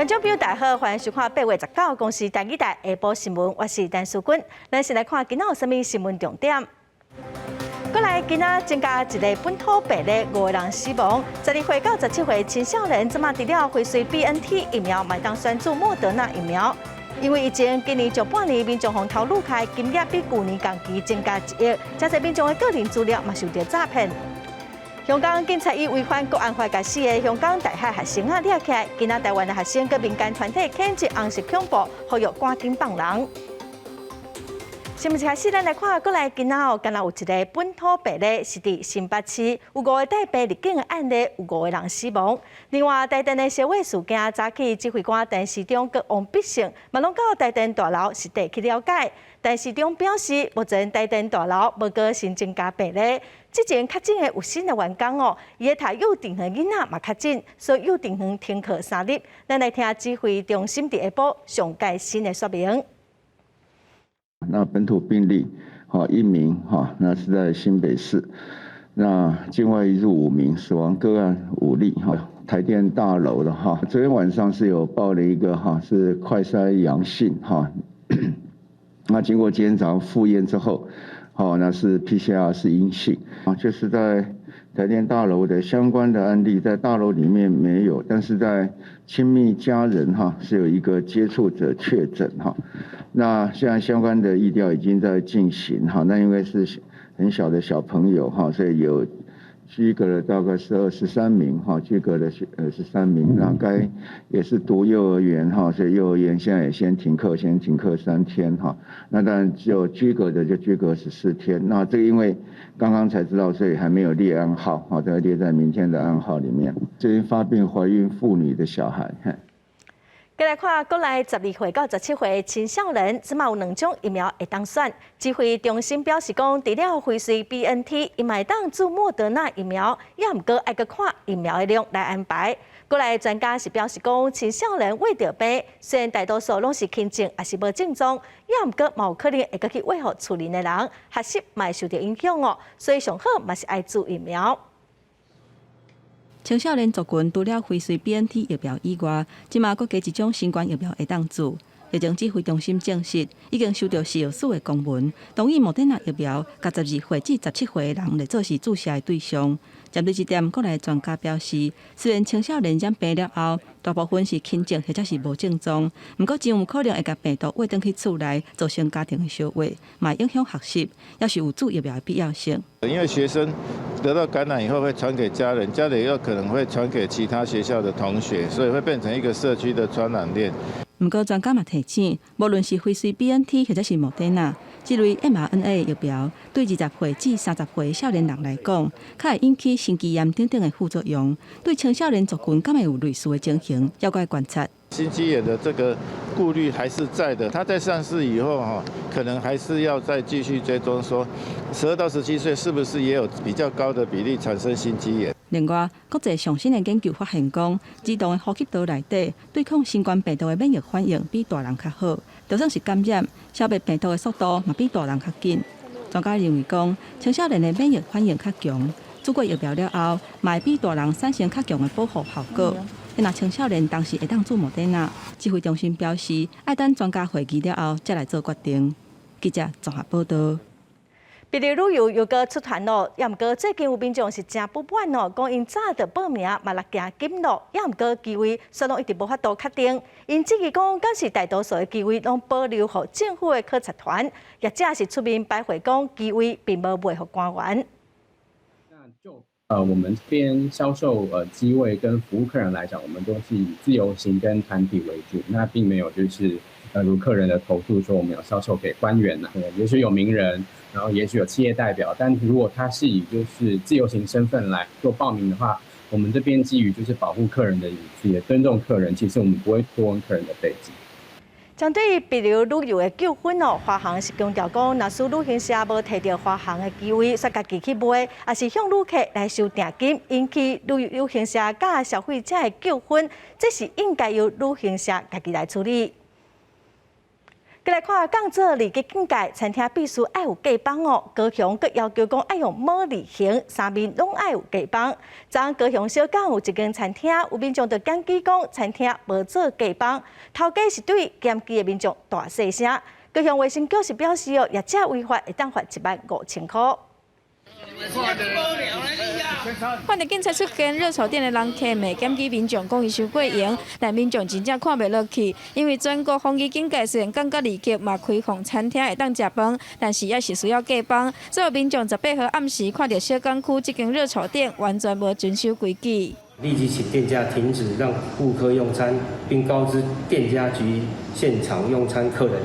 观众朋友大家好，欢迎收看8月19公司第2台下晡新闻，我是陈淑君。咱先来看今仔有啥物新闻重点。过来，今仔增加一个本土病例，5个人死亡。12岁到17岁青少年，即马除了辉瑞 BNT 疫苗，嘛当选注莫德纳疫苗。因为疫情，今年上半年民众风头愈开，金额比去年同期增加1亿，加上民众的个人资料嘛受到诈骗。香港警察以违反国安法甲4个香港大学学生抓起来，今仔台湾的学生跟民间团体谴责红色恐怖，呼吁赶紧放人。新闻开始，咱来看，过来今仔敢若有一个本土病例是伫新北市，有5个带病入境的案例，有5个人死亡。另外，台电的烧毁事件，早起指挥官陈时中跟王必胜，嘛拢到台电大楼实地去了解。陈时中表示，目前台电大楼无个新增加病例。之前确诊的有新的员工哦，伊个读幼稚园囡仔嘛确诊，所以幼稚园停课3日。咱来听指挥中心伫下晡上届新的说明。那本土病例1名那是在新北市。那境外移入5名，死亡个案5例台电大楼的昨天晚上是有报了一个是快筛阳性那经过今天早上复验之后，那是 PCR 是阴性就是在台电大楼的相关的案例，在大楼里面没有，但是在亲密家人是有一个接触者确诊那现在相关的疫调已经在进行那因为是很小的小朋友所以有居隔了大概13名居隔了13名，那该也是读幼儿园所以幼儿园现在也先停课3天那当然只有居隔的就居隔14天。那这个因为刚刚才知道，所以还没有列案号这个列在明天的案号里面。最近发病怀孕妇女的小孩。再来看，国内12岁到17岁青少年，即马有2种疫苗会当选。指挥中心表示讲，除了辉瑞 BNT， 伊嘛会当注莫德纳疫苗，也毋过爱去看疫苗的量来安排。国内专家是表示讲，青少年胃着病，虽然大多数拢是轻症，也是无症状，也毋过嘛有可能会去为互厝里的人，学习嘛会受到影响哦。所以上好嘛是爱注疫苗。青少年族群除了辉瑞 BNT 疫苗以外，即马阁加一种新冠疫苗会当注。疫情指挥中心证实，已经收到食药署的公文，同意莫德纳疫苗，甲12岁至17岁的人来做是注射的对象。针对这点，国内专家表示，虽然青少年染病了后，大部分是轻症或者是无症状，不过真有可能会甲病毒带转去厝内，造成家庭的烧毁，嘛影响学习，也是有注疫苗的必要性。因为学生得到感染以后会传给家人，家人又可能会传给其他学校的同学，所以会变成一个社区的传染链。不过专家嘛提醒，无论是辉瑞 BNT 或者是莫德纳，这类 mRNA 疫苗对20岁至30岁的少年人来讲，较会引起心肌炎等等的副作用。对青少年族群，敢会有类似的情形，要该观察。心肌炎的这个顾虑还是在的，它在上市以后可能还是要再继续追踪，说12到17岁是不是也有比较高的比例产生心肌炎。另外，国际上新的研究发现讲，儿童的呼吸道内底对抗新冠病毒的免疫反应比大人较好，就算是感染，消灭病毒的速度嘛比大人较紧。专家认为讲，青少年的免疫反应较强，注过疫苗了后，嘛会比大人产生较强的保护效果。若青少年当时会当注莫德纳，指挥中心表示，爱等专家会议了后再来做决定。记者综合报道。别的旅游又个出团咯，也毋过最近有民众是真不满哦，讲因早着报名嘛来行金咯，也毋过机位虽然一直无法度确定，因质疑讲，敢是大多数的机位拢保留予政府的考察团，业者是出面摆回讲机位并无卖予官员。我们这边销售机位跟服务客人来讲，我们都是以自由行跟团体为主，那并没有就是如客人的投诉说我们有销售给官员也许有名人，然后也许有企业代表，但如果他是以就是自由行身份来做报名的话，我们这边基于就是保护客人的隐私，也尊重客人，其实我们不会多问客人的背景。针对别流旅游的纠纷哦，华航是强调讲，若是旅行社无摕到华航的机位，煞家己去买，也是向旅客来收定金，引起旅行社甲消费者的纠纷，这是应该由旅行社家己来处理。再来看降做2级境界，餐厅必须爱有假帮哦。高雄阁要求讲爱用模拟型，三面拢爱有假帮。昨高雄小港有一间餐厅，有民众就检举讲餐厅无做假帮，头家是对检举的民众大细声。高雄卫生局是表示哦，业者违法会当罚15000块。反正警察出现热炒店的人客未检举民众讲伊收过盐，但民众真正看袂落去，因为全国防疫警戒虽然降到2级，嘛开放餐厅会当食饭，但是也是需要假帮。所以民众18号暗时看到小港区这间热炒店完全无遵守规矩，立即请店家停止让顾客用餐，并告知店家及现场用餐客人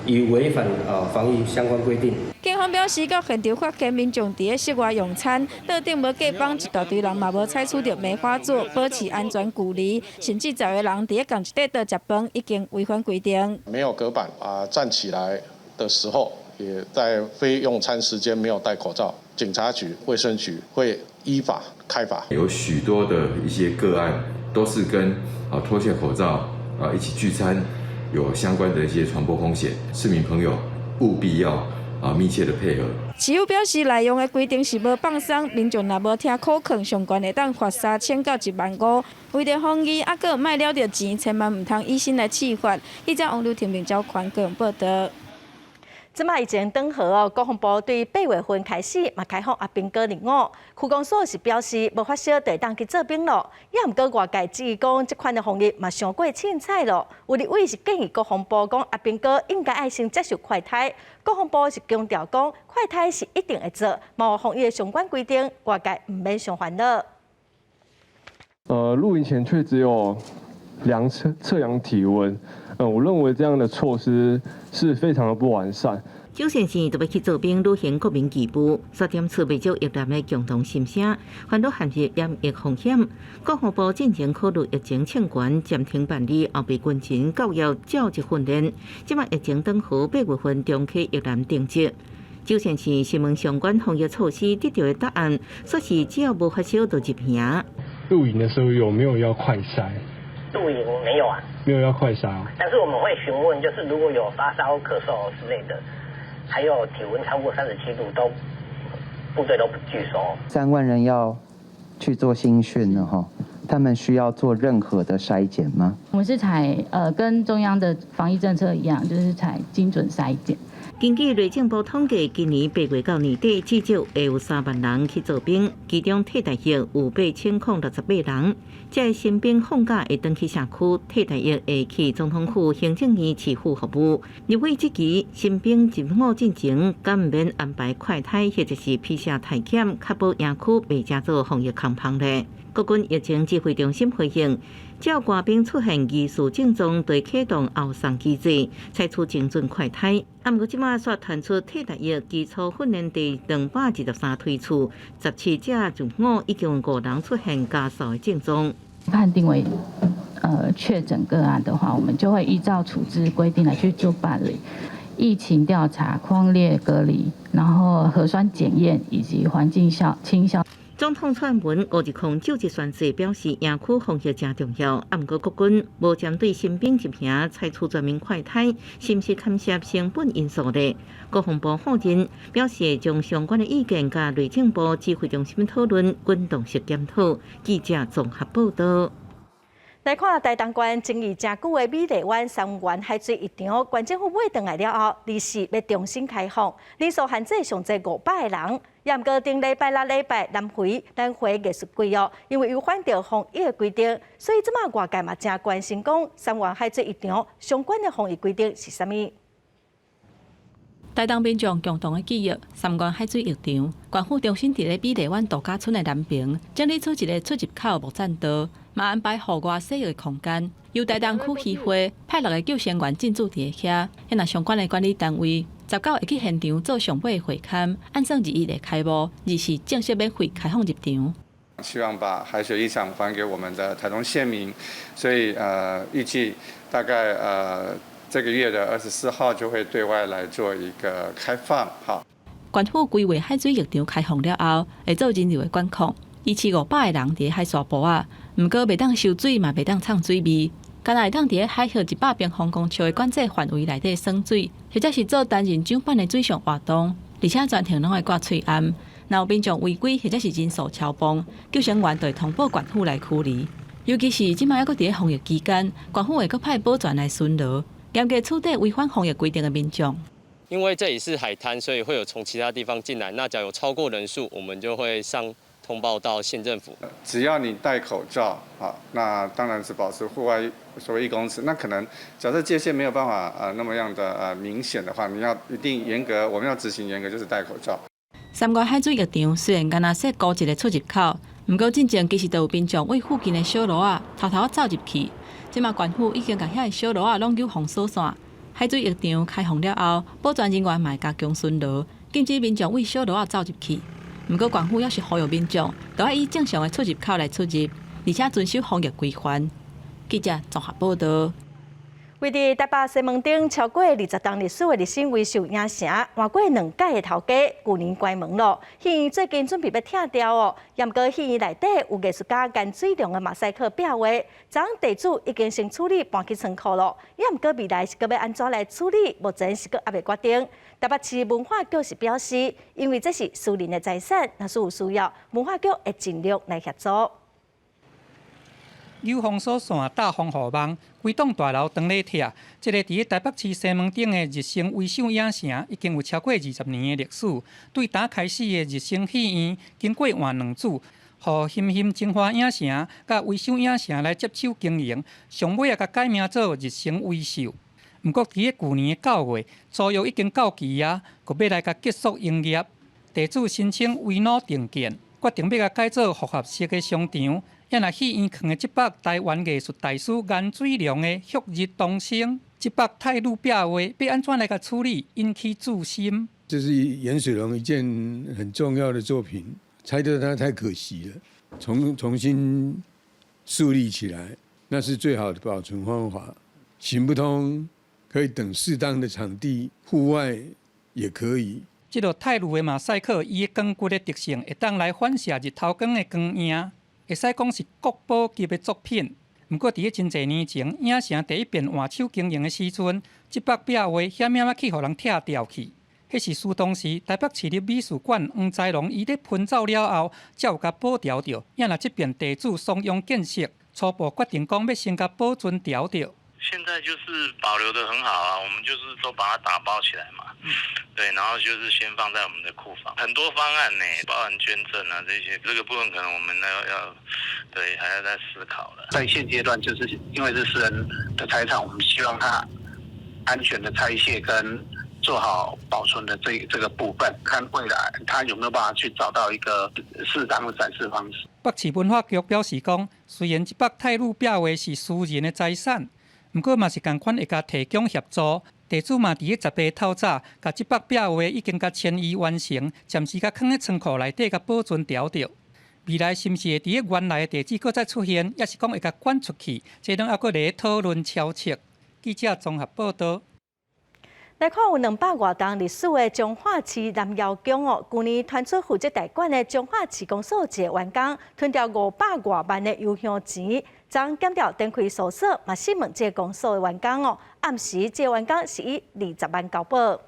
已违反防疫相关规定。警方表示，到现场发现民众伫室外用餐，桌顶无假帮，一大堆人嘛无采取着梅花座，保持安全距离，甚至10个人伫同一块桌食饭，已经违反规定。没有隔板站起来的时候，也在非用餐时间没有戴口罩，警察局、卫生局会依法开罚。有许多的一些个案都是跟脱下口罩一起聚餐有相关的一些传播风险，市民朋友务必要密切的配合。市府表示，内容的规定是无放松，民众若无听口劝，上悬会当罚3000到15000。为着防疫，阁卖了着钱，千万唔通以身来试法。记者王柳婷并交款个人报道。即卖疫情转好哦，国防部对8月份开始嘛开放阿兵哥入伍，区公所是表示无发烧就当去做兵咯。也毋过外界质疑讲，即款的防疫嘛上过凊彩咯。有立委是建议国防部讲阿兵哥应该爱先接受快筛，国防部是强调讲快筛是一定会做，嘛有防疫的相关规定，外界唔免伤烦恼。露营前却只有测量体温。我认为这样的措施是非常的不完善。邱先生就要去做兵，履行国民义务，刷点储备足疫苗的共同心声，烦恼限制染疫风险。国防部进前考虑疫情欠悬，暂停办理后备军情教育教职训练。即卖疫情转好，8月份中期疫苗定级。邱先生询问相关防疫措施得到的答案，说是只要无发烧就入营。露营的时候有没有要快筛？露营没有啊，没有要快筛。但是我们会询问，就是如果有发烧、咳嗽之类的，还有体温超过37度，部队都不拒收。3万人要去做新训了哈，他们需要做任何的筛检吗？我们是采跟中央的防疫政策一样，就是采精准筛检。根据内政部统计，今年8月到年底，至少会有3万人去做兵，其中替代役有8068人。这新兵放假会回去社区，替代役会去总统府、行政院市府服务。入伙这期新兵入伍进前，敢唔免安排快筛或者是PCR体检，确保营区袂加做防疫空棚咧。国军疫情指挥中心回应，只要官兵出现疑似症状，对启动后送机制，采取精准快筛。不过，即马却传出替代役基础训练第213推出，17者入伍，已经有5人出现家属的症状。判定为确诊个案的话，我们就会依照处置规定来去做办理。疫情调查、匡列隔离，然后核酸检验以及环境清消。总统蔡英文5日控就职宣誓表示，营区防疫真重要。不过国军无针对新兵入营采取全面快筛，是不是牵涉成本因素呢？国防部否认，表示将相关的意见甲内政部指挥中心讨论，滚动式检讨。记者综合报道。来看台东县争议真久的美丽湾三元海水浴场，县政府买回来了后，24要重新开放，人数限制上侪500个人。也毋过顶礼拜6礼拜南回艺术季哦，因为违反着防疫的规定，所以即马外界嘛真关心讲三元海水浴场相关的防疫规定是啥物？台东民众共同的记忆，三元海水浴场，县府重新伫咧美丽湾度假村的南边，整理出一个出入口木栈道，嘛安排户外洗浴的空间。由台东区渔会派6个救生员进驻伫遐，那相关的管理单位19会去现场做上尾的会勘，按算21日开幕，24正式免费开放入场。希望把海水浴场还给我们的台东县民，所以预计大概这个月的24号就会对外来做一个开放。好，县府规划海水浴场开放了后，会做人流的管控，以700-500个人伫海沙坡啊，毋过袂当收水嘛，袂当呛水味。敢若会当伫咧海河100平方公尺的管制范围内底耍水，或者是做单人桨板的水上活动，而且全程拢会挂喙罨。若有民众违规或者是人数超磅，救生员就会通报管府来处理。尤其是即摆还阁伫咧防疫期间，管府会阁派保全来巡逻，严格处理违反防疫规定的民众。因为这里是海滩，所以会有从其他地方进来。那假如有超过人数，我们就会通报到县政府。只要你戴口罩啊，那当然是保持户外所谓1公尺。那可能假设界限没有办法那么样的明显的话，你要一定严格，我们要执行严格，就是戴口罩。三月海水浴场虽然敢若设高一个出入口，不过进前其实都有民众为附近的小路仔偷偷走入去。即马县府已经把遐个小路仔拢有封锁线。海水浴场开放了后，保全人员嘛会加强巡逻，禁止民众为小路仔走入去。不过县府要是呼吁民众，都要以正常的出入口来出入，而且遵守防疫规范。记者综合报道。位伫台北西门町超过20档历史的日新维修影城，换过2届的头家，去年关门了。戏院最近准备要拆掉哦，也毋过戏院内底有艺术家颜水龙的马赛克壁画，昨地主已经先处理搬去仓库了，也毋过未来是要安怎来处理，目前是还未决定。台北市文化局是表示，因为这是私人的财产，若是有需要，文化局会尽力来协助。有封锁线大防护网，规栋大楼当咧拆。这个伫台北市西门町的日新维修影城，已经有超过20年的历史。对打开始的日新戏院，经过换2次，互欣欣精华影城甲维修影城来接手经营，上尾也甲改名做日新维修。毋过，伫咧去年9月，租约已经到期啊，佮要来甲结束营业。地主申请违挪定件，决定要甲改做复合式的商场。也若戏院藏的这幅台湾艺术大师颜水龙的《旭日东升》，这幅泰鲁壁画要安怎来甲处理，引起注心。这是颜水龙一件很重要的作品，拆掉它太可惜了，重新树立起来，那是最好的保存方法。行不通，可以等适当的场地，户外也可以。这个泰鲁的马赛克，伊的光骨的特性会当来反射日头光的光影。会使讲是国宝级的作品，不过伫咧真侪年前，影城第一遍换手经营的时阵，这幅壁画险险去互人拆掉去。迄是苏当时台北市立美术馆黄才龙伊咧喷走了后，才有甲保调着。也若这边地主松拥建设，初步决定讲要先甲保存调着。现在就是保留的很好啊，我们就是都把它打包起来嘛，对，然后就是先放在我们的库房，很多方案呢，包含捐赠啊这些，这个部分可能我们要对还要再思考了。在现阶段，就是因为是私人的财产，我们希望它安全的拆卸跟做好保存的这个部分，看未来它有没有办法去找到一个适当的展示方式。北市文化局表示讲，虽然这幅泰鲁壁画是私人的财产。不过嘛是同款会甲提供协助，地主嘛伫咧10月透早，甲这幅壁画已经甲迁移完成，暂时甲放喺仓库内底甲保存调着。未来是毋是会伫咧原来的地址搁再出现，也是讲会甲捐出去，这拢还搁咧讨论敲测。记者综合报道。来看有200多档历史的彰化市南窑宫哦，去年传出负责代管的彰化市公所一个员工吞掉500多万的油香钱，将检调展开搜索，嘛询问这个公所的员工哦，暗时这个员工是以20万交保。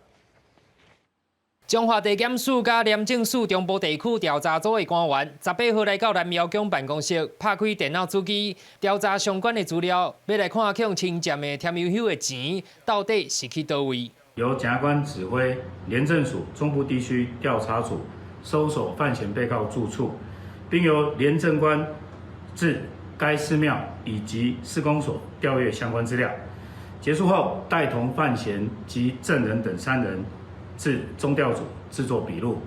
彰化地检署甲廉政署中部地区调查组的官员，18号来到南窑宫办公室，拍开电脑主机，调查相关的资料，要来看向清占的添油休的钱到底是去倒位。由检察官指挥廉政署中部地区调查组搜索犯嫌被告住处，并由廉政官至该寺庙以及市公所调阅相关资料。结束后，带同犯嫌及证人等3人至中调组制作笔录。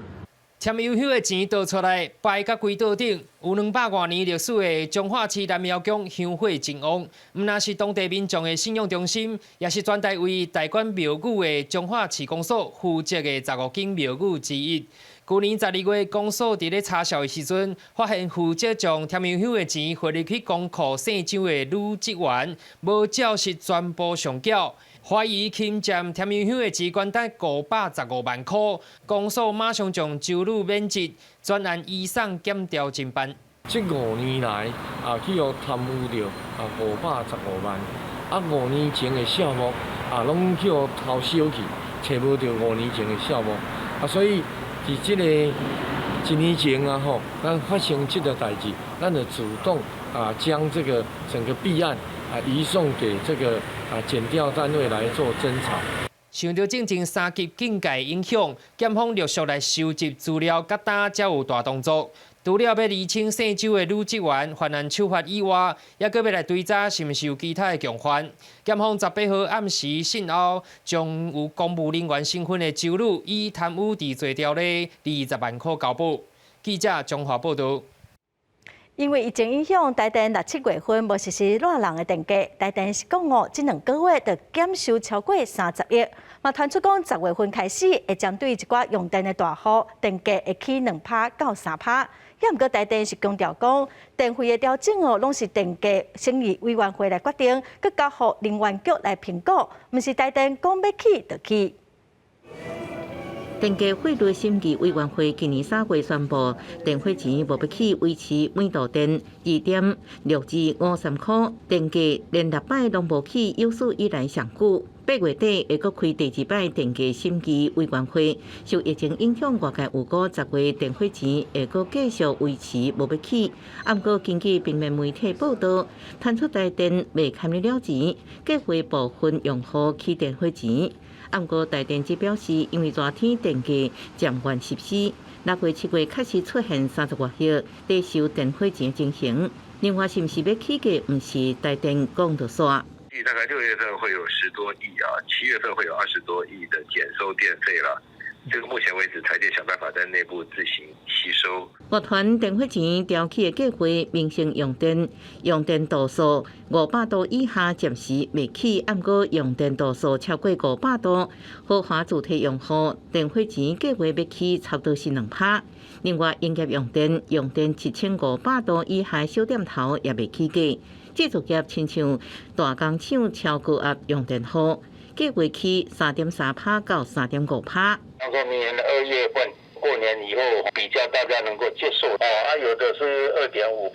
添油休的钱倒出来，摆甲柜桌顶，有200多年历史的彰化市南窑宫香火真旺。毋但是当地民众的信仰中心，也是全台为代管庙宇的彰化市公所负责的15间庙宇之一。去年12月，公所伫咧查销的时阵，发现负责将添油休的钱汇入去公库姓张的女职员，无照实全部上缴。怀疑侵占添油休的钱悬达515万块，公所马上将周女免职，专案移送检调侦办。这5年来去互贪污着515万，5年前的项目拢去互偷收去，找无到5年前的项目所以伫这个1年前咱发生这个代志，咱就主动将这个整个弊案移送给这个检调单位来做侦查。受到政治3级警戒影响，检方陆续来收集资料，甲打才有大动作。除了要厘清姓周的女职员犯案手法以外，也搁要来追查是毋是有其他的共犯。检方18号暗时讯后，将有公务人员身份的周女以贪污治罪条例20万块交保。记者综合报道。因为疫情影响，台电6、7月份无实施热人的电价，台电是讲这2个月就减收超过30亿。嘛传出讲10月份开始会针对一寡用电的大户，电价会起2%到3%。也毋过台电是强调讲，电费的调整拢是电价审议委员会来决定，佮交予能源局来评估，毋是台电讲要起就起。电价费率审议委员会今年3月宣布，电费钱无要起维持每度电2.6至53块，电价连6摆拢无起，有史以来上久。8月底会阁开第2摆电价审议委员会，受疫情影响，外界有估10月电费钱会阁继续维持无要起。不过，根据平面媒体报道，传出台电未堪了了钱，计划部分用户起电费钱。不过，台电只表示，因为热天电价暂缓实施，6月、7月确实出现30外亿低收电费钱情形。另外，是毋是要起价，毋是台电讲就煞。大概6月份会有10多亿7月份会有20多亿的减收电费了。这个目前为止，台电想办法在内部自行吸收。乐团电费钱调起的计划，民生用电度数500度以下暂时未起，不过用电度数超过500度，豪华主体用户电费钱计划要起差不多是2%。另外，营业用电7500度以下小店头也未起价。制作业亲像大工厂超高压用电户，计划起3.3%到3.5%。当说明年的2月份过年以后比较大家能够接受有的是2.5%，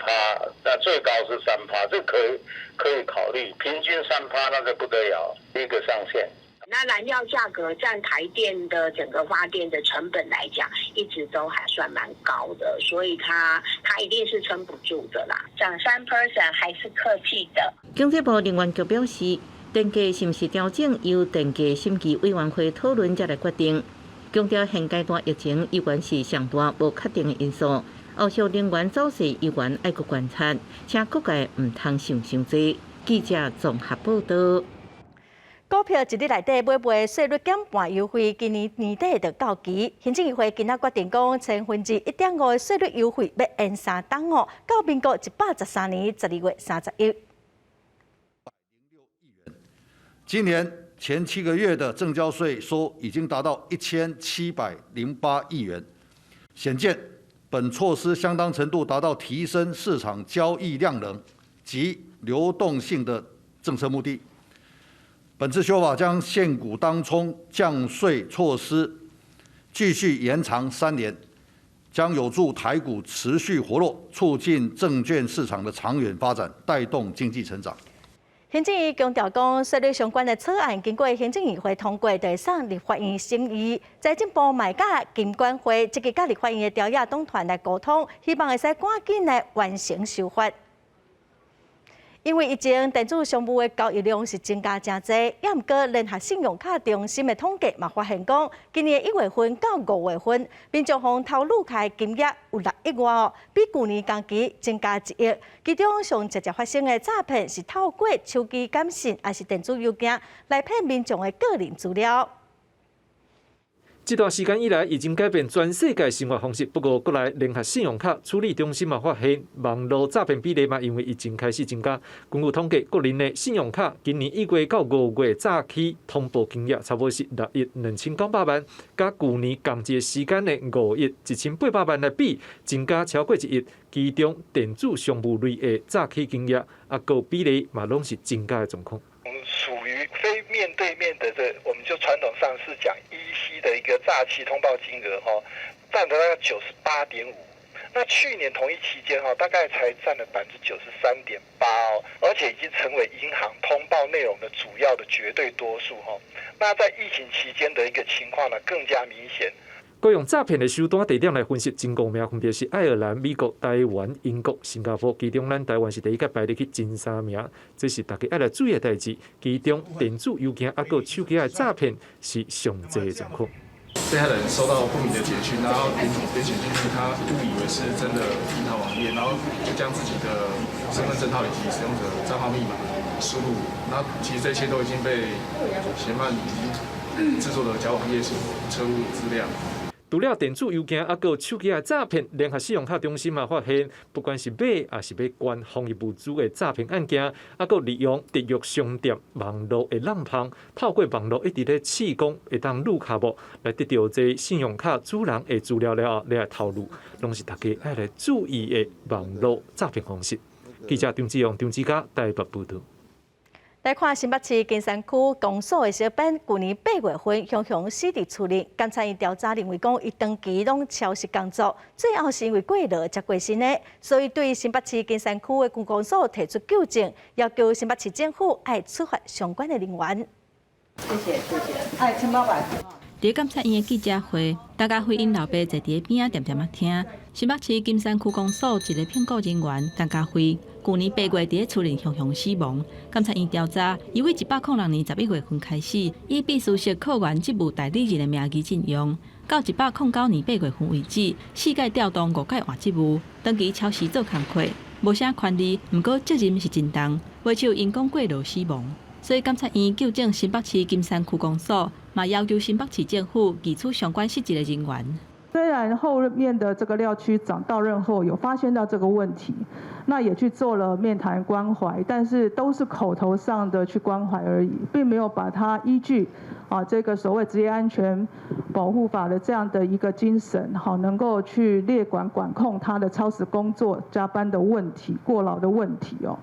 那最高是3%，这可以考虑，平均3%那个不得了，一个上限。那燃料价格占台电的整个发电的成本来讲，一直都还算蛮高的，所以它一定是撑不住的啦。涨3% 还是客气的。经济部能源局表示，电价是毋是调整由电价审议委员会讨论才来决定。强调现阶段疫情依然是上大无确定的因素，后续能源走势依然爱阁观察，请各界唔通想伤济。记者综合报道。股票一日内底买卖税率减半优惠，今年年底就到期。行政议会今仔决定讲1/1.5%的税率优惠要延3档到民国113年12月31日。今年前7个月的证交税收已经达到1708亿元，显见本措施相当程度达到提升市场交易量能及流动性的政策目的。本次修法将现股当冲降税措施继续延长3年，将有助台股持续活络，促进证券市场的长远发展，带动经济成长。行政院强调讲，税率相关的草案经过行政议会通过，就会送立法院审议。财政部卖甲金管会积极甲立法院的调野党团来沟通，希望会使赶紧来完成修法。因为疫情，电子商务的交易量是增加真多，也毋过联合信用卡中心的统计嘛发现讲，今年1月份到5月份，民众方头路开金额有6亿外比去年同期增加1亿。其中上直接发生的诈骗是透过手机短信还是电子邮件来骗民众的个人资料。这段时间以来，已经改变全世界生活方式。不过，国内联合信用卡处理中心嘛发现，网络诈骗比例嘛因为疫情开始增加。根据统计，国人的信用卡今年1月到5月早期通报金额差不多是6亿2900万，甲去年同一个时间的5亿1800万来比，增加超过1亿。其中电子商务类的早期金额个比例嘛拢是增加的状况。属于非面对面的我们就传统上是讲EC的一个诈欺通报金额占到大概98.5%，那去年同一期间大概才占了93.8%而且已经成为银行通报内容的主要的绝对多数那在疫情期间的一个情况呢，更加明显。各用诈骗的手段地点来分析，前5名分别是爱尔兰、美国、台湾、英国、新加坡，其中咱台湾是第一个排入去前3名，这是大家爱来注意的代志。其中电子邮件还有手机的诈骗是上侪的状况。被害人收到不明的简讯，然后点选进去，他误以为是真的银行网页，然后就将自己的身份证号以及使用者账号密码输入，然后其实这些都已经被嫌犯制作的假网页所车入资料。除了电子邮件，还有手机的诈骗，联合信用卡中心嘛发现，不管是买还是要关防疫物资的诈骗案件，还有利用特约商店网络的滥贩，透过网络一直咧试讲会当入卡无，来得到这信用卡主人的资料了后，来透露，拢是大家爱来注意的网络诈骗方式。记者张志勇、张志佳台北报道。来看新北市金山区公所的小编，去年8月份向死地处理，监察院调查认为讲，伊长期拢超时工作，最后是因为过劳才过身的，所以对新北市金山区的公所提出纠正，要求新北市政府爱处罚相关的人员。谢谢。哎，请麻烦。伫监察院的记者会，大家回因老爸坐伫边仔点啊听。新北市金山区公所一个评估人员张家辉，去年8月伫厝内雄死亡。监察院调查，伊为106年11月份开始，以秘书室科员职务代理人的名义任用，到109年8月份为止，4届调动5届换职务，长期超时做工课，无啥权利，毋过责任是真重，未受因公过劳死亡。所以监察院纠正新北市金山区公所，嘛要求新北市政府移除相关失职的人员。虽然后面的这个廖区长到任后有发现到这个问题，那也去做了面谈关怀，但是都是口头上的去关怀而已，并没有把它依据这个所谓职业安全保护法的这样的一个精神，能够去列管控他的超时工作、加班的问题、过劳的问题哦。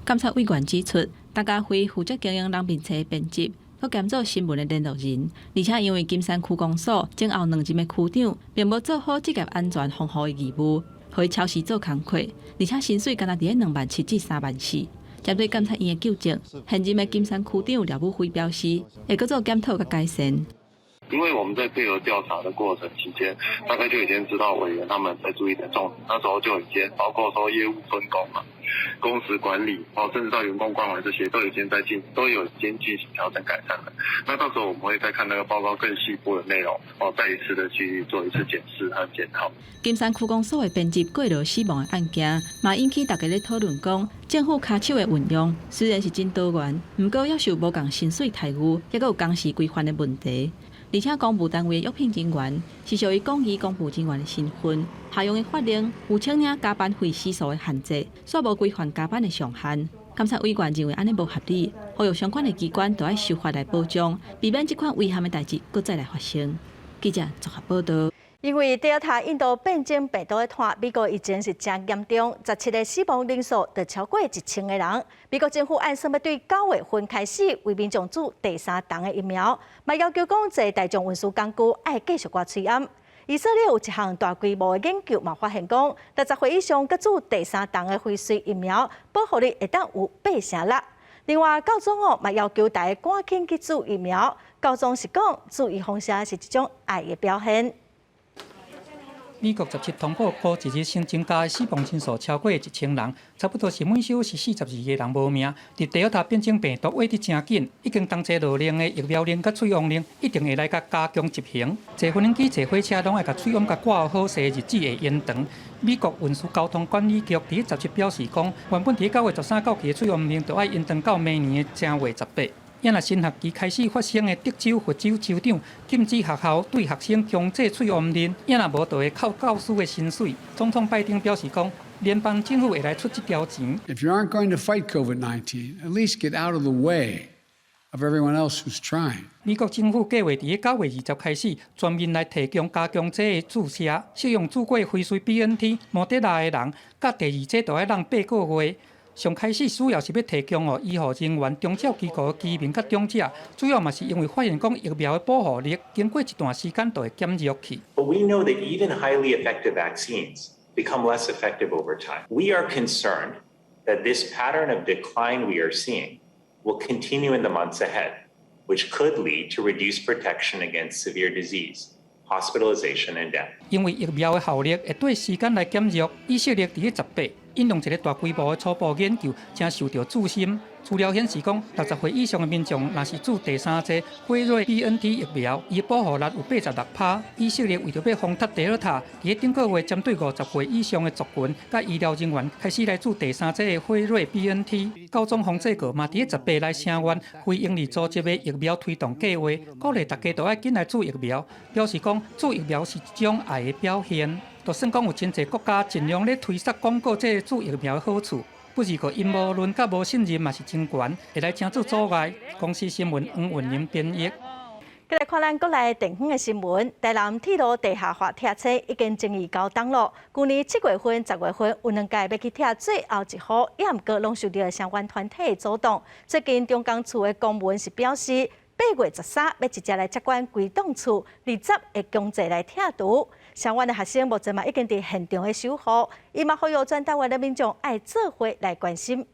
监察委员指出，大家会负责经营人民册编辑，佮兼做新闻的联络人，而且因为金山区公所前后2任的区长，并无做好职业安全防护的义务，互伊超时做工课，而且薪水敢若伫27000至34000。针对监察院的纠正，现任的金山区长廖武辉表示，会搁做检讨佮改善。因为我们在配合调查的过程期间，大概就已经知道委员他们在注意的重点，那时候就已经包括说业务分工嘛、工时管理，甚至到员工关怀这些都有已经进行调整改善了。那到时候我们会再看那个报告更细部的内容，再一次的去做一次检视和检讨。金山区公所的编辑过劳死亡的案件，嘛引起大家咧讨论讲，政府骹手的运用虽然是真多元，不过要受无共薪水待遇，也有工时规范的问题。而且公务单位的约聘人员是属于广义公务人员的身份，下用的法令有请领加班费时数的限制，煞无规范加班的上限。监察委员认为安尼无合理，呼吁相关的机关都要守法来保障，避免这款遗憾的代志搁再来发生。记者综合报道。因为Delta印度变种病毒的拖，美国疫情是真严重，17个死亡人数就超过1000个人。美国政府按算要对9月份开始为民众注第3档的疫苗，嘛要求讲这大众运输工具爱继续挂催暗。以色列有一项大规模的研究嘛，发现讲60岁以上各注第3档的辉瑞疫苗，保护力会当有86%。另外，教宗嘛要求大家赶紧去注疫苗。教宗是讲注意放射是一种爱的表现。美国17通报过一日新增加的死亡人数超过1000人，差不多是每小时42个人无命。伫Delta变种病毒威得真紧，已经同齐落令的疫苗令甲催旺令，一定会来甲加强执行。坐飞机、坐火车拢爱甲催旺甲挂好势，日子会延长。美国运输交通管理局伫17表示讲，原本伫9月13到期的催旺令，就要延长到明年的正月18。因若新学期开始发生的德州、佛州州长禁止学校对学生强制催旺令，因若无就会扣教师的薪水。总统拜登表示讲，联邦政府会来出这条钱。If you aren't going to fight COVID-19, at least get out of the way of everyone else who's trying. 美国政府计划伫9月20开始，全面来提供加强剂的注射，适用注过辉瑞 BNT、莫德纳的人，甲第2剂就要让8个月。上开始主要是要提供医护人员、中照机构的居民甲长者，主要嘛是因为发现讲疫苗的保護力經過一段時間就會減弱去。But we know that even highly effective vaccines become less effective over time. We are concerned that this pattern of decline we are seeing will continue in the months ahead, which could lead to reduced protection against severe disease, hospitalization, and death. 因为疫苗的效力会对时间来减弱，以色列伫10倍引用一个大规模的初步研究，正受到注心。资料显示讲，60岁以上的民众若是注第3剂辉瑞 BNT 疫苗，伊保护力有86%。以色列为着要防第二塔，伫顶个月针对50岁以上的族群甲医疗人员开始来注第3剂的辉瑞 BNT。高中防治局嘛伫10倍来声援非营利组织的疫苗推动计划，鼓励大家都要紧来注疫苗，表示讲注疫苗是一种爱的表现。就算讲有真侪国家尽量咧推塞广告这注疫苗的好处。不是个阴谋论甲无信任嘛是真悬，会来真做阻碍。公司新闻黄文英编译。再来看咱国内电影的新闻，台南铁路地下化拆车已经争议9档了。去年7月份、10月份有2届要去拆最后一号，也毋过拢受到相关团体阻挡。最近中钢处的公文是表示，8月13要直接来接管归档处，20会强制来拆除。相关的学生目前嘛已经伫现场的守护，伊嘛呼吁全台湾的民众爱做伙来关心。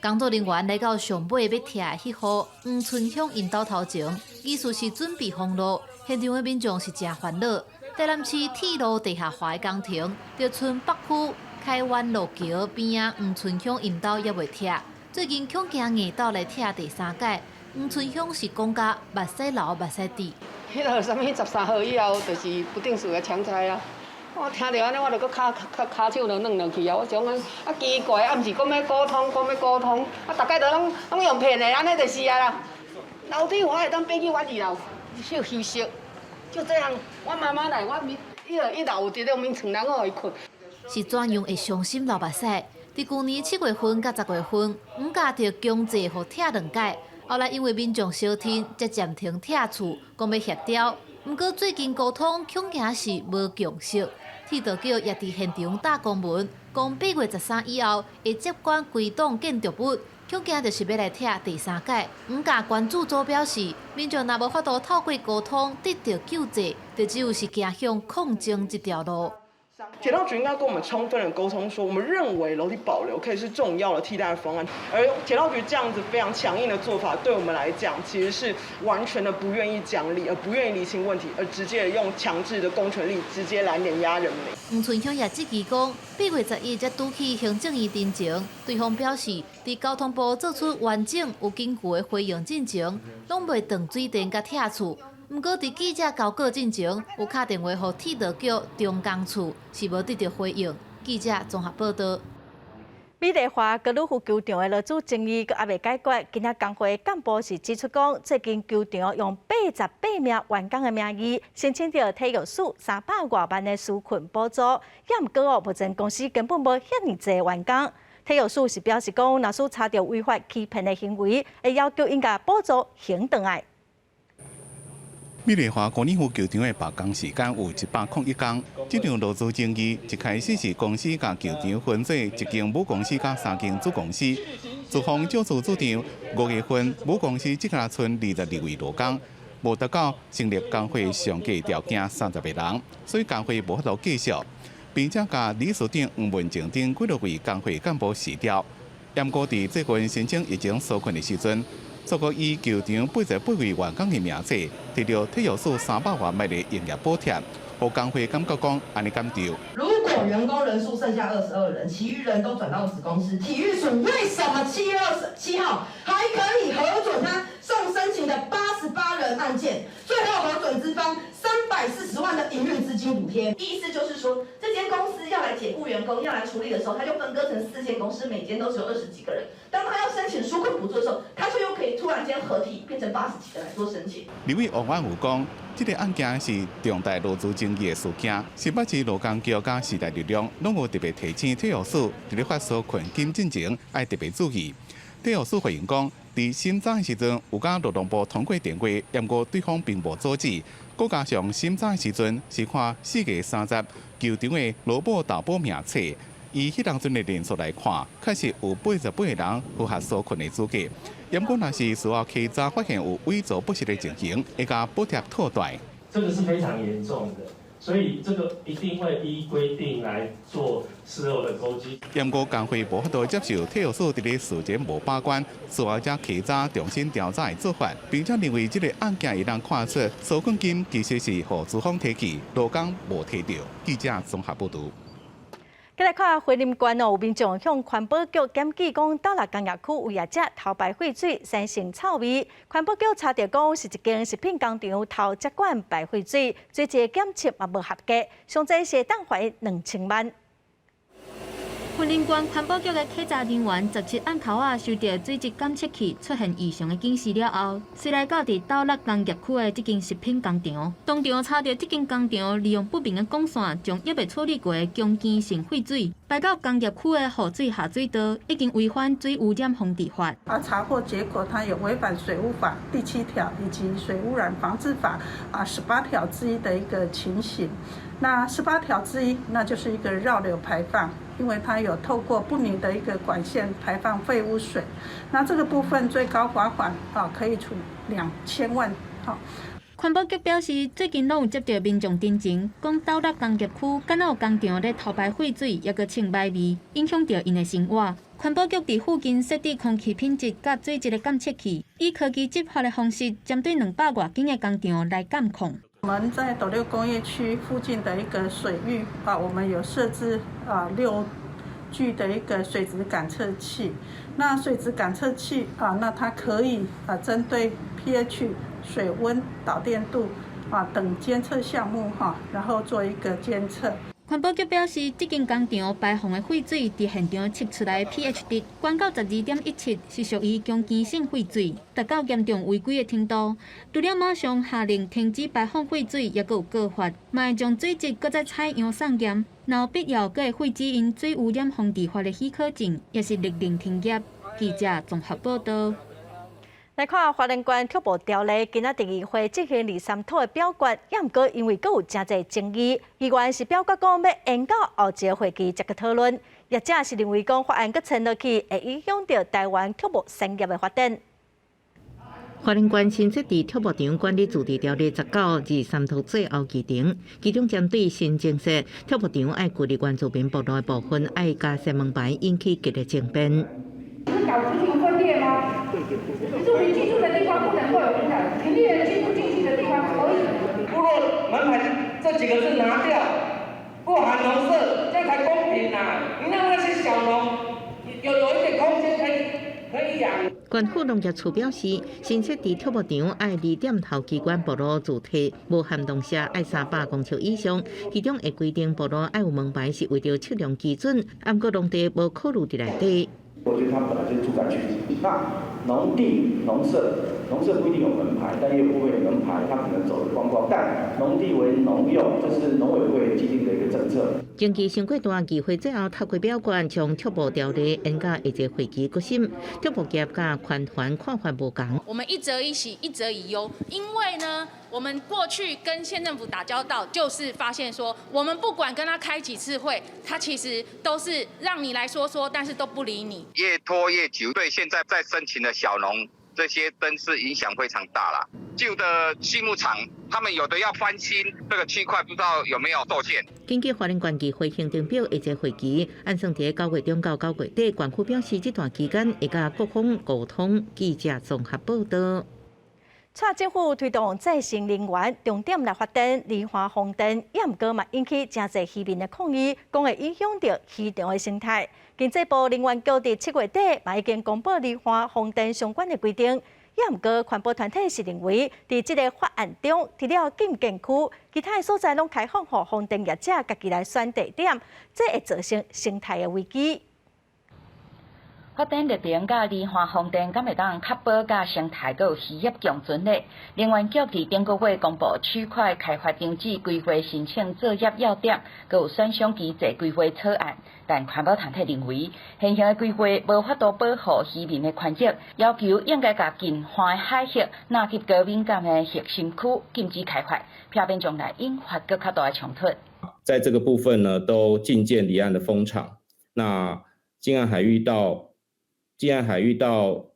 工作人员来到上尾要拆迄号黄春乡引道头前，意思是准备封路。现场的民众是真烦恼。台南市铁路地下化的工程，就村北区开湾路桥边啊黄春乡引道也未拆，最近恐惊硬斗来拆第3届。黄春乡是讲甲目屎流目屎滴。迄个啥物13号以后，就是不定时的强拆啊。我听到安尼，我就搁骹手就软落去啊！我想啊奇怪，啊毋是讲要沟通，啊大家都拢用骗的，安尼就是啊啦。楼梯我会当爬去我2楼休息，就这样，我慢慢来，我1楼有一个眠床，人我会困。是怎样会伤心流目屎？伫去年7月份甲10月份，5家就强制互拆2届。后来因为民众烧天，才暂停拆厝，讲要协调。不过最近沟通恐惊是无共识，铁道局也伫现场打公文，讲8月13以后会接管归档建筑物，恐惊就是要来拆第3届。5家关注组表示，民众若无法度透过沟通得到救济，就只有是走向抗争这条路。铁道局应该跟我们充分的沟通说，我们认为楼梯保留可以是重要的替代方案，而铁道局这样子非常强硬的做法，对我们来讲其实是完全的不愿意讲理，而不愿意厘清问题，而直接用强制的公权力直接来碾压人民。黄春乡也质疑讲，8月11才拄起行政院陈情，对方表示，伫交通部做出完整有根据的回应进程，拢未断水电甲拆厝。不过，伫记者交稿进前，有打电话予铁道局中钢处，是无得到回应。记者综合报道。美丽华高尔夫球场的落主争议，阁还未解决。今仔工会干部是指出讲，最近球场用88名员工的名义申请到体育署300多万的纾困补助，也毋过目前公司根本无遐尼济员工。体育署是表示讲，若是查到违法欺骗的行为，会要求应该补助行转来。美丽华高尔夫球场的罢工时间有101天。这场劳资争议一开始是公司甲球场分做1间母公司甲3间子公司。资方就此主张5月份母公司只敢剩22位劳工，无达到成立工会上计条件30个人，所以工会无法度继续，并且甲理事长黄文正等几多位工会干部辞掉。严过伫这份申请已经纾困的时阵。足够以球场88位员工的名字，摕到体育署300万元的营业补贴，互工会感觉讲安尼敢对。如果员工人数剩下22人，其余人都转到子公司，体育署为什么7月27号还可以核准他送申请的88人案件，最后核准资方340万的营运资金补贴？意思就是说，这间公司要来解雇员工、要来处理的时候，他就分割成4间公司，每间都只有20几个人。当他要申请纾困补助的时候，他却又可以突然间合体变成80几个来做申请。立委王万有讲，这个案件是重大劳资争议的事件，新北市劳工局甲时代力量拢有特别提醒体育署，伫咧发纾困金进前要特别注意。体育署回应讲，伫审查的时阵有甲劳动部通过电话，不过对方并无阻止。搁加上审查的时阵是看4月30球场的劳保投保名册。以迄当阵的人数来看，确实有88个人符合纾困的资格。不过，若是事后稽查发现有伪造不实的情形，会甲补贴退贷。这个是非常严重的。所以这个一定会依规定来做事后的勾稽。验过工会无法度接受体育署伫咧事前无把关，事后才起早重新调查的做法，并且认为这个案件会当看出纾困金其实是互资方提去，劳工无提到。记者综合报道。再来看惠林县有民众向环保局检举讲，斗六工业区有业者偷排废水，产生臭味。环保局查到讲是一间食品工厂偷接管排废水，最一个检测也无合格，上济是当罚2000万。惠林县环保局的稽查人员17暗头仔收到水质检测器出现异常的警示了后，随来到伫斗六工业区的这间食品工厂，当场查到这间工厂利用不明的管线，将还未处理过的强碱性废水排到工业区的河水下水道，已经违反水污染防治法。查获结果，它有违反水污法第7条以及水污染防治法18条之一的一个情形。那18条之一，那就是一个绕流排放，因为它有透过不明的一个管线排放废污水。那这个部分最高罚款可以处2000万。环保局表示，最近拢有接到民众陈情，讲斗六工业区敢有工厂咧偷排废水，也个清歹味，影响到因的生活。环保局伫附近设置空气品质甲水质的监测器，以科技执法的方式，针对200多间的工厂来监控。我们在斗六工业区附近的一个水域我们有设置6具的一个水质感测器。那水质感测器那它可以针对 pH、水温、导电度等监测项目然后做一个监测。环保局表示，这间工厂排放的废水伫现场测出来的 pH 值悬到12.17，是属于强碱性废水，达到严重违规的程度。除了马上下令停止排放废水，也有告发，嘛会将水质搁再采样送验，若有必要，搁会废止因水污染防治法的许可证，也是勒令停业。记者综合报道。来看花莲县脚步条例，今仔第2回执行23套的表决，也毋过因为佫有真侪争议，议员是表决讲要延到后一个会期才去讨论，业者是认为讲法案佫撑落去，会影响到台湾畜牧产业的发展。花莲县新设置畜牧场管理自治条例19、23套最后议程，其中针对新政策，畜牧场爱距离原住民部落的部分爱加设门牌，引起激烈争辩。是搞族群分裂吗？原住民居住的地方不能够有门牌，平地人居住进去的地方可以。部落门牌这几个字拿掉，不含农舍，这样才公平啊！你让那些小农有一点空间可以养。县府农业处表示，新设置畜牧场爱2点头机关部落主体，无含农舍爱300公尺以上，其中会规定部落爱有门牌是为着测量基准，不过农地无考虑伫内底。我觉得它本来就是住宅区，那农地、农舍不一定有门牌，但也有部分有门牌，它可能走得光光。但农地为农用，这是农委会既定的一个政策。经济上过大议会最后透过表决，将畜牧条例延到下一个会期决审。畜牧业甲环团看法无同。我们一则以喜，一则以忧，因为呢，我们过去跟县政府打交道，就是发现说，我们不管跟他开几次会，他其实都是让你来说说，但是都不理你。越拖越久，对现在在申请的小农，这些真是影响非常大啦。旧的畜牧场，他们有的要翻新，这个区块不知道有没有受限。根据花莲县议会行政表，下一个会期按算伫9月中到9月底，县府表示这段期间会甲各方沟通。记者综合报道。蔡政府推动再生能源，重点来发展离岸风电，也毋过嘛引起真侪渔民的抗议，讲会影响到市场的生态。经济部能源局伫7月底嘛已经公布离岸风电相关的规定，也毋过环保团体是认为，伫这个法案中，除了禁建区，其他的所在拢开放予风电业者家己来选地点，这会造成生态的危机。发展绿能甲离岸风电，敢会当确保甲生态阁有渔业共存呢？能源局伫顶个月公布区块开发征址规划申请作业要点，阁有选项机制规划草案。但环保团体认为，现行的规划无法度保护渔民的权益，要求应该甲近岸的海域纳入高敏感的核心区，禁止开发，避免将来引发更较大的冲突。在这个部分呢，都禁建离岸的风场。那近岸海域到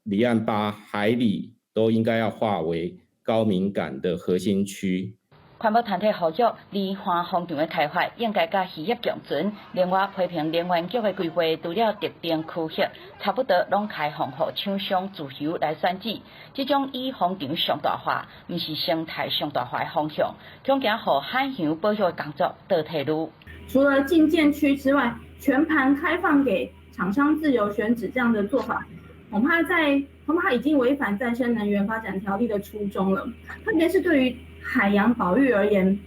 离岸8海里都应该要划为高敏感的核心区。环保团体呼吁离岸风场的开发应该甲渔业共存。另外，批评能源局的规划除了特定区域，差不多拢开放予厂商自由来选址。这种以风场上大化，毋是生态上大化的方向，恐惊予海洋保育的工作倒退路。除了禁建区之外，全盘开放给厂商自由选址这样的做法，恐怕已经违反再生能源发展条例的初衷了。特别是对于海洋保育而言，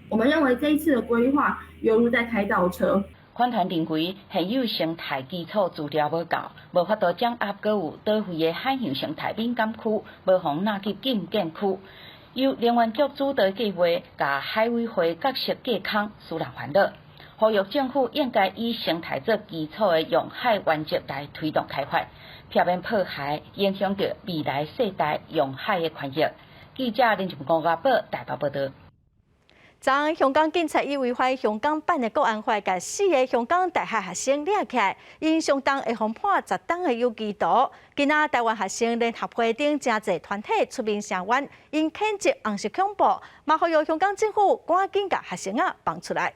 我们认为这一次的规划犹如在开倒车。款团认为，现有生态基础资料无够，无法度掌握各有倒位的海洋生态敏感区，无妨纳入禁建区。由能源局主导计划，甲海委会角色架空，使人烦恼。呼吁政府应该以生态做基础的用海原则来推动开发，避免破坏影响到未来世代用海的权益。记者林俊光报台北报道。昨香港警察以违反香港版的国安法，甲4个香港大学学生抓起来，因相当会防判10档的有期徒。今仔台湾学生联合会等真侪团体出面声援，因谴责红色恐怖，嘛呼吁香港政府赶紧甲学生放出来。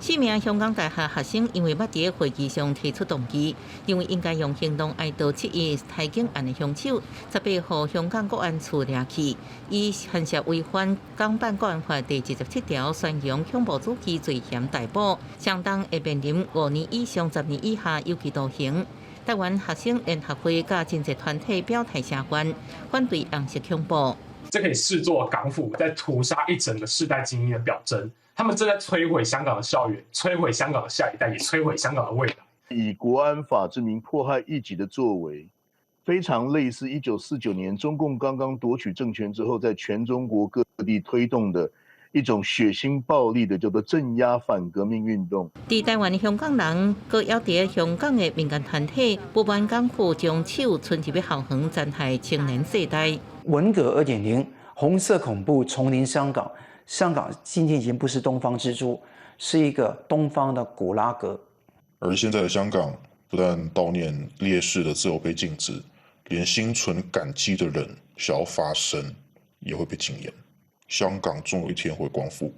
4名香港大学学生因为捌伫会议上提出动议，因为应该用行动哀悼7月台警案的凶手，18号香港国安处抓去，以犯涉违反港版国安法第77条宣扬恐怖主义罪嫌逮捕，相当会面临5年以上10年以下有期徒刑。台湾学生联合会甲真侪团体表态声援，反对红色恐怖。这可以视作港府在屠杀一整个世代精英的表征。他们正在摧毁香港的校园，摧毁香港的下一代，也摧毁香港的未来。以国安法之名迫害异己的作为，非常类似1949年中共刚刚夺取政权之后，在全中国各地推动的一种血腥暴力的叫做镇压反革命运动。伫台湾的香港人，搁要伫香港的民间团体不满港府将手伸入去校园残害青年世代。文革2.0，红色恐怖重临香港。香港今天已经不是东方之珠，是一个东方的古拉格。而现在的香港，不但悼念烈士的自由被禁止，连心存感激的人想要发声，也会被禁言。香港终有一天会光复。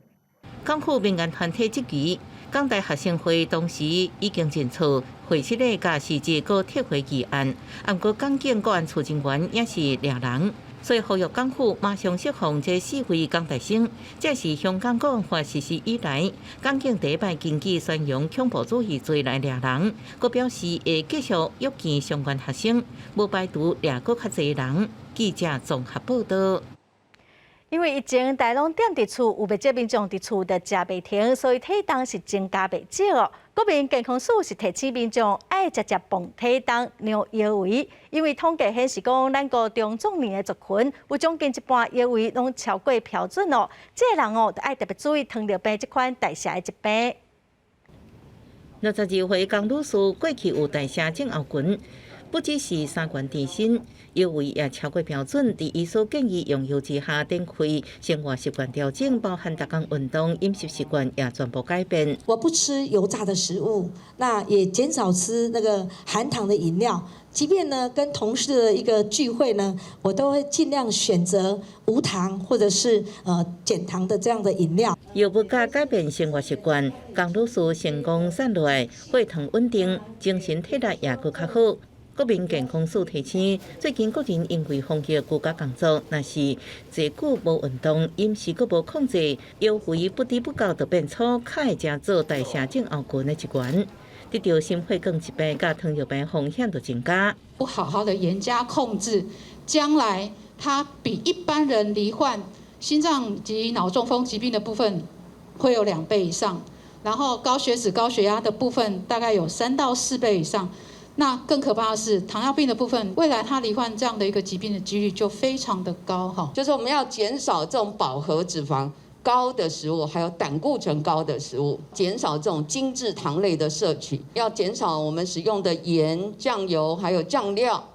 港府民间团体即期，港大学生会当时已经检测会室内甲实质搁撤回议案，不过港警国安处人员也是抓人。所以呼吁港府马上释放这4位港大生，这是香港国安法实施以来，港警第一摆根据宣扬恐怖主义罪来抓人。佮表示会继续约见相关学生，无排除抓搁较侪人。记者综合报道。因为疫情，大龙店伫厝有袂少民众伫厝的食袂停，所以体重是增加袂少。国民健康署是提醒民众爱食磅体重、量腰围，因为统计显示讲，咱国中壮年的族群有将近一半腰围拢超过标准哦。这个人哦，就爱特别注意糖尿病这款代谢的疾病。62岁江女士过去有代谢症候群。不只是三观提升，腰围也超过标准。伫医所建议用药之下，展开生活习惯调整，包含逐工运动、饮食习惯也全部改变。我不吃油炸的食物，那也减少吃那个含糖的饮料。即便呢跟同事的一个聚会呢，我都会尽量选择无糖或者是减糖的这样的饮料。药物甲改变生活习惯，江女士成功瘦落来，血糖稳定，精神体力也佫较好。国民健康署提醒，最近个人因为防疫居家工作，若是坐久无运动，饮食佫无控制，腰围不知不觉就变粗，较会正做代谢症候群的一员。得到心血管疾病甲糖尿病风险就增加。不好好的严加控制，将来它比一般人罹患心脏及脑中风疾病的部分会有2倍以上，然后高血脂、高血压的部分大概有3到4倍以上。那更可怕的是糖尿病的部分，未来他罹患这样的一个疾病的几率就非常的高哈。就是我们要减少这种饱和脂肪高的食物，还有胆固醇高的食物，减少这种精制糖类的摄取，要减少我们使用的盐、酱油还有酱料，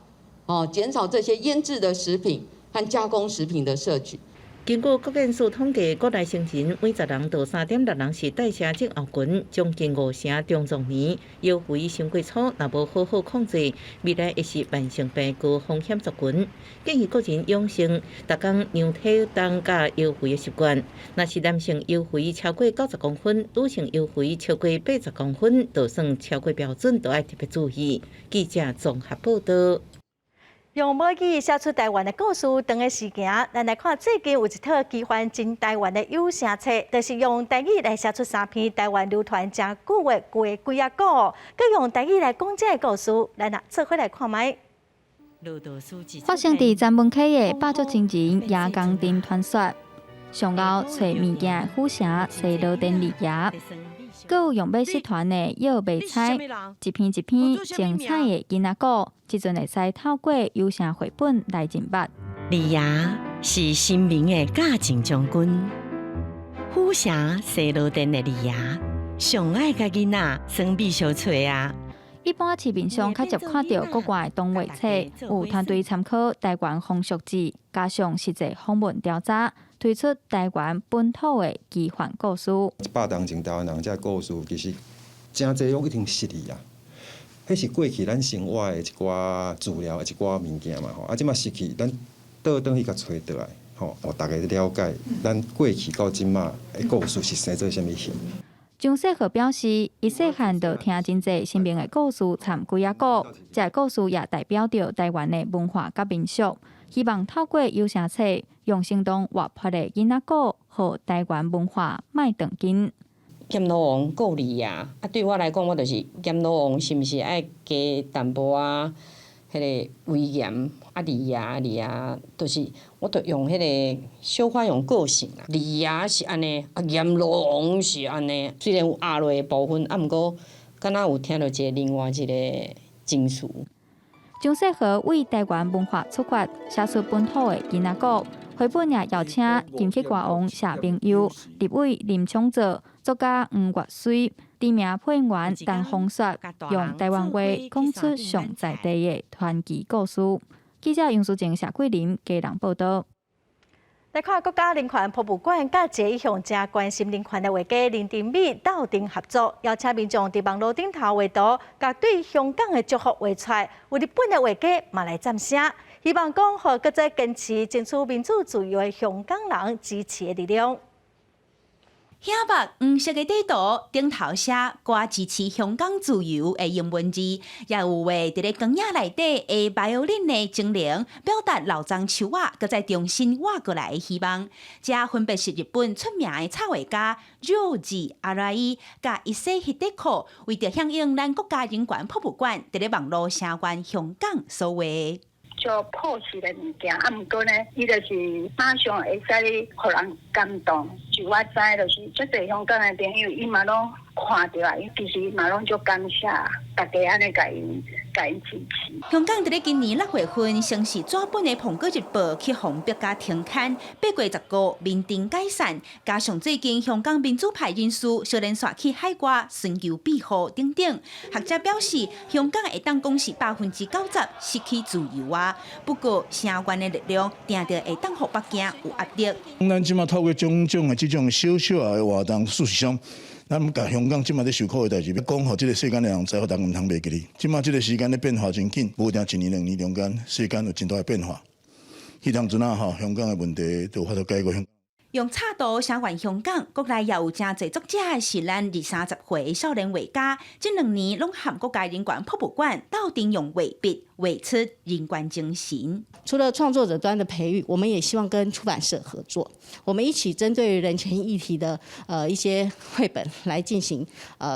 减少这些腌制的食品和加工食品的摄取。经过国建署统计，国内成人每10人到3.6人是代谢症候群，将近5成中壮年。腰肥伤过粗，若无好好控制，未来会是慢性病高风险族群。建议个人养成逐工量体重加腰肥的习惯。若是男性腰肥超过90公分，女性腰肥超过80公分，就算超过标准，都要特别注意。记者综合报道。用母语写出台湾的故事，长的时间，咱来看最近有一套奇幻真台湾的有声册，就是用台语来写出3篇台湾流传真久的鬼仔故，佮用台语来讲这个故事，咱做伙来看卖。发生伫詹文溪的百足情人夜光灯传说，上后找物件的虎蛇西罗灯利牙。阁有用马戏团的摇白彩，一篇一篇精彩的囡仔故，即阵会使透过有声绘本来认捌。李爷是新明的嘉靖将军，虎蛇西罗殿的李爷上爱甲囡仔耍美小吹啊。一般市面上较常看到国外的动画册，有团队参考台湾风俗志，加上实际访问调查。推出台湾本土的奇幻故事。100当前台湾人这故事其实真侪用一定失忆啊，迄是过去咱生活的一寡资料、一寡物件嘛吼，啊，即马失去，咱倒转去甲找倒来，吼，互大家了解咱过去到即马的故事是生做啥物形。张世和表示，伊细汉就听真侪新明的故事，参鬼仔故，这故事也代表着台湾的文化甲民俗。希望透过有声册，用生动活泼的囡仔故，和台湾文化卖长紧。咸老王故事啊，对我来讲，我就是咸老王是毋是爱加淡薄啊？迄个威严李爷，就是我着用迄个小可用个性啊。李爷是安尼，咸老王是安尼。虽然有压落的部分，毋过敢若有听到另外一个情绪。张世和为台湾文化出发，写出本土的囡仔故。绘本也邀请金曲歌王谢明佑、立委林昌泽、作家黄月水、知名配音员陈phong雪，用台湾话讲出上在地的传奇故事。记者杨淑静、谢桂林家人报道。来看国家人权博物馆甲一向正关心人权的画家林丁美斗阵合作，邀请民众伫网络顶头画图，甲对香港的祝福画出来。有日本的画家嘛来赞声，希望讲互各在坚持争取民主自由的香港人支持的力量。显白黄色的地图顶头写“我支持香港自由”的英文字，也有画伫咧光影内底的violin的精灵，表达老张树啊，搁再重新画过来的希望。这分别是日本出名的插画家 George Arai 甲伊西希德克，为着响应咱国家人权博物馆伫咧网络声援香港所画。做朴实的物件，毋过呢，伊就是马上会使互人感动。就我知，就是足侪香港的朋友，伊嘛拢看到啊，伊其实嘛拢足感谢大家安尼甲因支持。香港伫咧今年6月份，先是纸本的《苹果日报》去红标加停刊，8月19民定解散，加上最近香港民主派人士小连续去海外寻求庇护等等，学者表示，香港会当讲是90%失去自由啊。不过，声援的力量定定会当互北京有压力。咱即马透过种种的这种小小的活动，事实上，咱甲香港即马咧受苦的代志，要讲互这个世间的人知，互人唔通袂记哩。即马这个时间咧变化真紧，无定1年2年中间，世间有真大的变化。迄当阵啊，香港的问题就法度解决。用插图声援香港，国内也有真侪作者是咱20-30岁的少年画家，这2年拢和国家人权博物馆斗阵用画笔画出人权精神。除了创作者端的培育，我们也希望跟出版社合作，我们一起针对人权议题的一些绘本来进行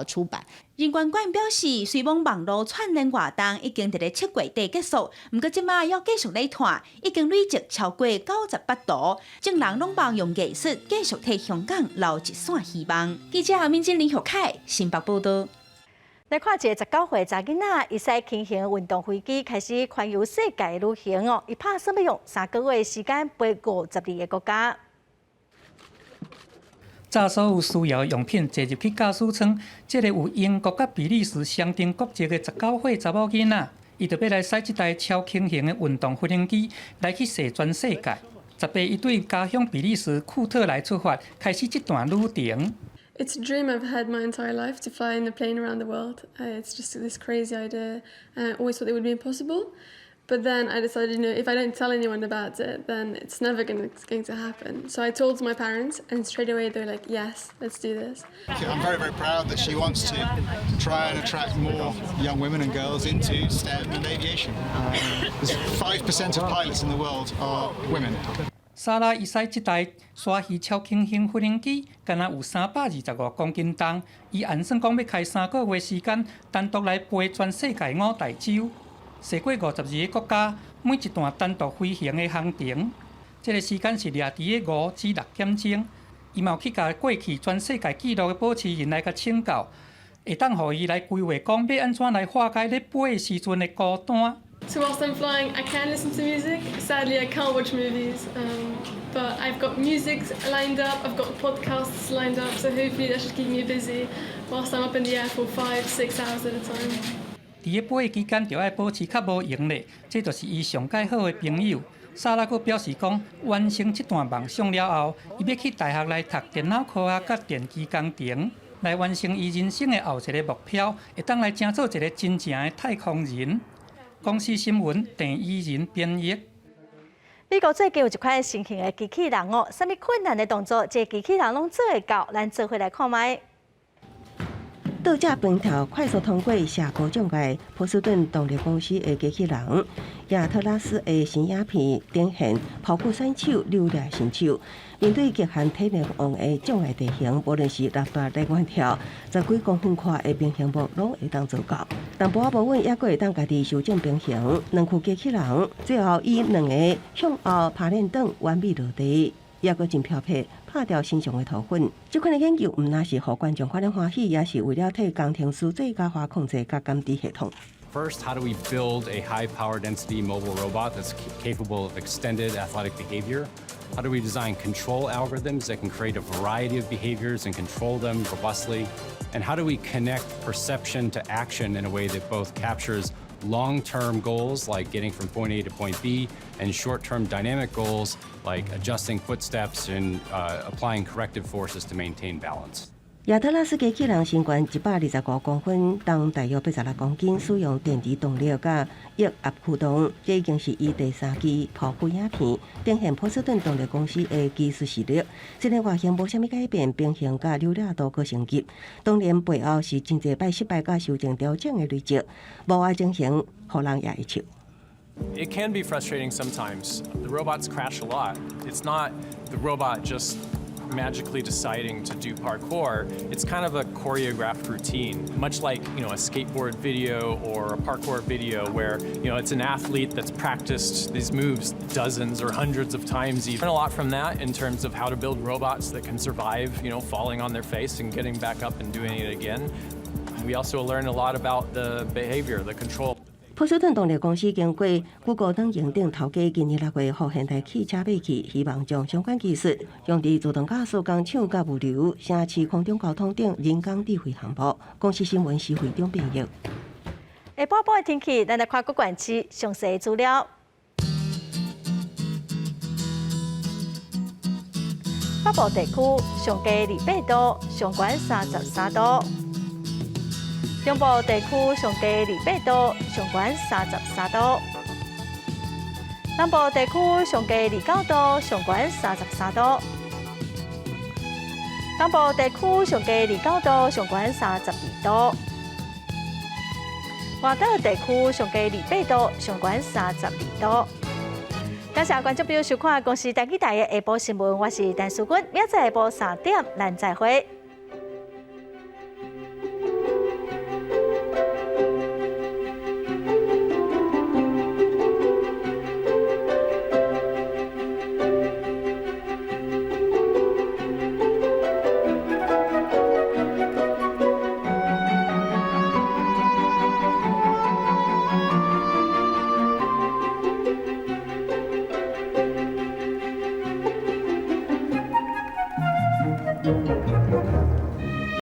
出版。人权馆表示，虽然网络串联活动已经伫咧7月底结束，不过即马要继续来谈，已经累积超过98图，众人拢望用艺术继续替香港留一线希望。记者民警林学凯新北报道。来看一个19岁查囡仔，伊使轻型运动飞机开始环游世界旅行哦，伊拍算要用3个月时间飞52个国家。把所有需要用品坐入去驾驶舱，这个有英国甲比利时相定国籍的19岁查某囡仔，伊就要来驶这台超轻型的运动飞行机来去射全世界。18伊对家乡比利时库特来出发，开始这段旅程。It's a dream I've had my entire life to fly in a plane around the world. It's just this crazy idea, and I always thought it would be impossible. But then I decided, if I don't tell anyone about it, then it's never going to happen. So I told my parents, and straight away they were like, yes, let's do this. I'm very, very proud that she wants to try and attract more young women and girls into STEM and aviation. 5% of pilots in the world are women. 莎拉伊驶这台鲨鱼超轻型飞行机，敢若有325公斤重。伊按算讲要开3个月时间，单独来飞全世界5大洲。驶过52个国家，每一段单独飞行的航程，这个时间是掠伫个5至6点钟。伊嘛有去甲过去全世界纪录的保持人来甲请教，会当互伊来规划讲要安怎来化解咧飞的时阵的孤单。So whilst I'm flying, I can listen to music. Sadly, I can't watch movies, but I've got music lined up. I've got podcasts lined up, so hopefully that should keep me busy whilst I'm up in the air for 5-6 hours at a time. 伫个飞期间，就要保持较无闲咧，这就是伊上介好的朋友。莎拉佫表示讲，完成这段梦想了后，伊要去大学来读电脑科学甲电机工程，来完成伊人生的后一个目标，会当来争做一个真正的太空人。公司新闻郑依仁编译。美国最近有一款新型的机器人哦，啥物困难的动作，这机器人拢做会到，咱做伙来看卖。倒架横跳快速通过下高障碍，波士顿动力公司的机器人亚特拉斯的新影片展现跑酷选手溜达新手，面对极限体力王的障碍地形，无论是落大力远跳、10几公分宽的平衡木，拢会当做到。但步无稳，也佫会当家己修正平衡。两具机器人最后以2个向后爬练等完美落地。也佫真漂泊，拍掉身上的涂粉。这款的研究，毋但是互观众看了欢喜，也是为了替工程师最佳化控制甲监督系统。First, how do we build a high power density mobile robot that's capable of extended athletic behavior? How do we design control algorithms that can create a variety of behaviors and control them robustly? And how do we connect perception to action in a way that both captures long-term goals like getting from point A to point B and short-term dynamic goals like adjusting footsteps and applying corrective forces to maintain balance. 亚特拉斯机器人身悬125公分，重大约86公斤，使用电池动力甲液压驱动。这已经是伊第3期跑酷影片，展现波士顿动力公司的技术实力。这个外形无啥物改变，平衡甲流量都可升级。当然背后是真侪摆失败甲修正调整的累积，无爱进行，互人也会笑。It can be frustrating sometimes. The robots crash a lot. It's not the robot just magically deciding to do parkour. It's kind of a choreographed routine, much like a skateboard video or a parkour video where it's an athlete that's practiced these moves dozens or hundreds of times. You learn a lot from that in terms of how to build robots that can survive falling on their face and getting back up and doing it again. We also learn a lot about the behavior, the control. 波士顿动力公司经过Google等认定头家，今年6月互现代汽车买去，希望将相关技术用伫自动驾驶、工厂甲物流、城市空中交通等人工智慧项目。公司新闻是会长编译。下半部的天气，咱来看各县市详细资料。北部地区上低28度，上悬33度。中部地区上低28度，上悬33度；南部地区上低29度，上悬33度；东部地区上低29度，上悬32度；外岛地区上低28度，上悬32度。感谢观众朋友收看公视台记台的下晡新闻，我是陈淑君，明仔下晡3点咱再会。